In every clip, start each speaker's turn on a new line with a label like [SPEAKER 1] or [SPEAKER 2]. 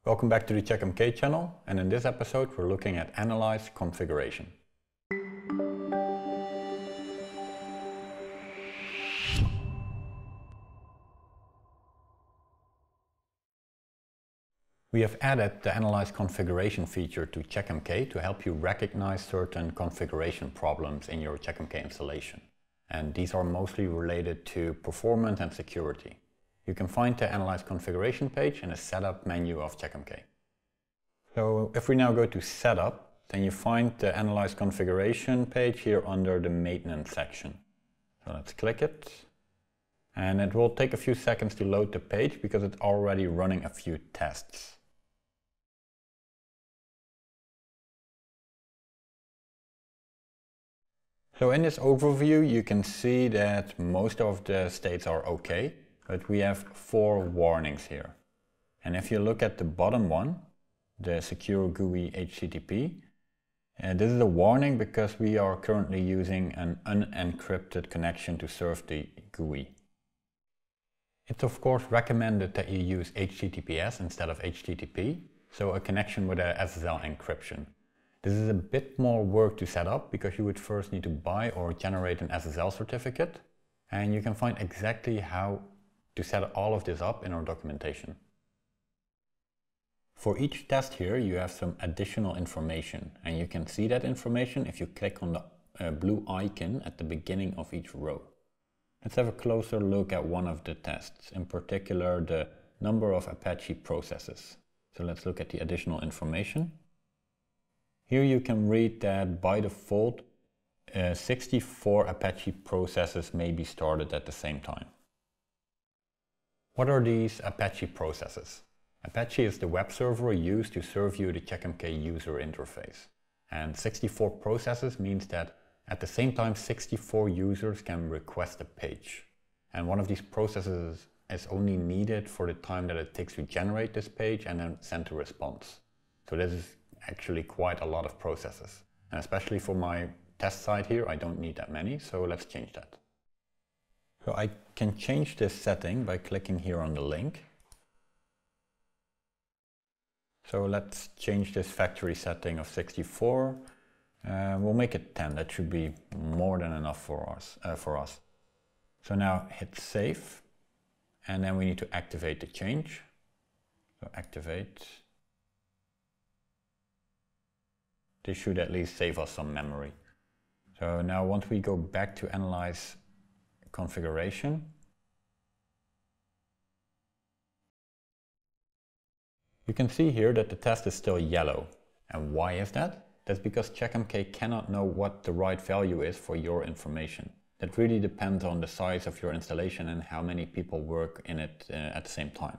[SPEAKER 1] Welcome back to the CheckMK channel, and in this episode we're looking at Analyze Configuration. We have added the Analyze Configuration feature to CheckMK to help you recognize certain configuration problems in your CheckMK installation. And these are mostly related to performance and security. You can find the Analyze Configuration page in the Setup menu of CheckMK. So if we now go to Setup, then you find the Analyze Configuration page here under the Maintenance section. So let's click it. And it will take a few seconds to load the page because it's already running a few tests. So in this overview, you can see that most of the states are okay, but we have 4 warnings here. And if you look at the bottom one, the Secure GUI HTTP, this is a warning because we are currently using an unencrypted connection to serve the GUI. It's of course recommended that you use HTTPS instead of HTTP, so a connection with a SSL encryption. This is a bit more work to set up because you would first need to buy or generate an SSL certificate, and you can find exactly how to set all of this up in our documentation. For each test here you have some additional information, and you can see that information if you click on the blue icon at the beginning of each row. Let's have a closer look at one of the tests, in particular the number of Apache processes. So let's look at the additional information. Here you can read that by default 64 Apache processes may be started at the same time. What are these Apache processes? Apache is the web server used to serve you the CheckMK user interface. And 64 processes means that at the same time 64 users can request a page. And one of these processes is only needed for the time that it takes to generate this page and then send a response. So this is actually quite a lot of processes. And especially for my test site here, I don't need that many, so let's change that. So I can change this setting by clicking here on the link. So let's change this factory setting of 64. We'll make it 10, that should be more than enough for us. So now hit save, and then we need to activate the change. So activate. This should at least save us some memory. So now once we go back to Analyze Configuration, you can see here that the test is still yellow. And why is that? That's because CheckMK cannot know what the right value is for your information. That really depends on the size of your installation and how many people work in it at the same time.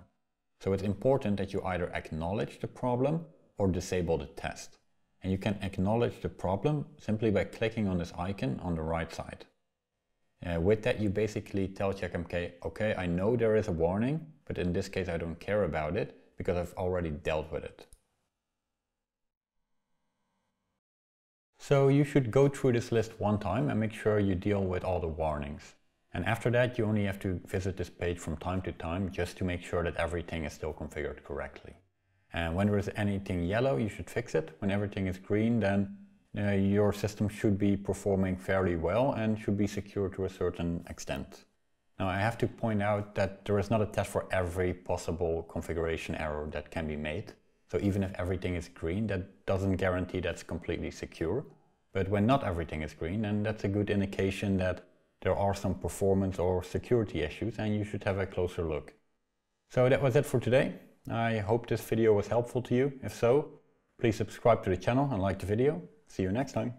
[SPEAKER 1] So it's important that you either acknowledge the problem or disable the test. And you can acknowledge the problem simply by clicking on this icon on the right side. With that you basically tell CheckMK, okay, I know there is a warning, but in this case I don't care about it because I've already dealt with it. So you should go through this list one time and make sure you deal with all the warnings. And after that you only have to visit this page from time to time just to make sure that everything is still configured correctly. And when there is anything yellow, you should fix it. When everything is green, then your system should be performing fairly well and should be secure to a certain extent. Now I have to point out that there is not a test for every possible configuration error that can be made. So even if everything is green, that doesn't guarantee that's completely secure. But when not everything is green, then that's a good indication that there are some performance or security issues and you should have a closer look. So that was it for today. I hope this video was helpful to you. If so, please subscribe to the channel and like the video. See you next time.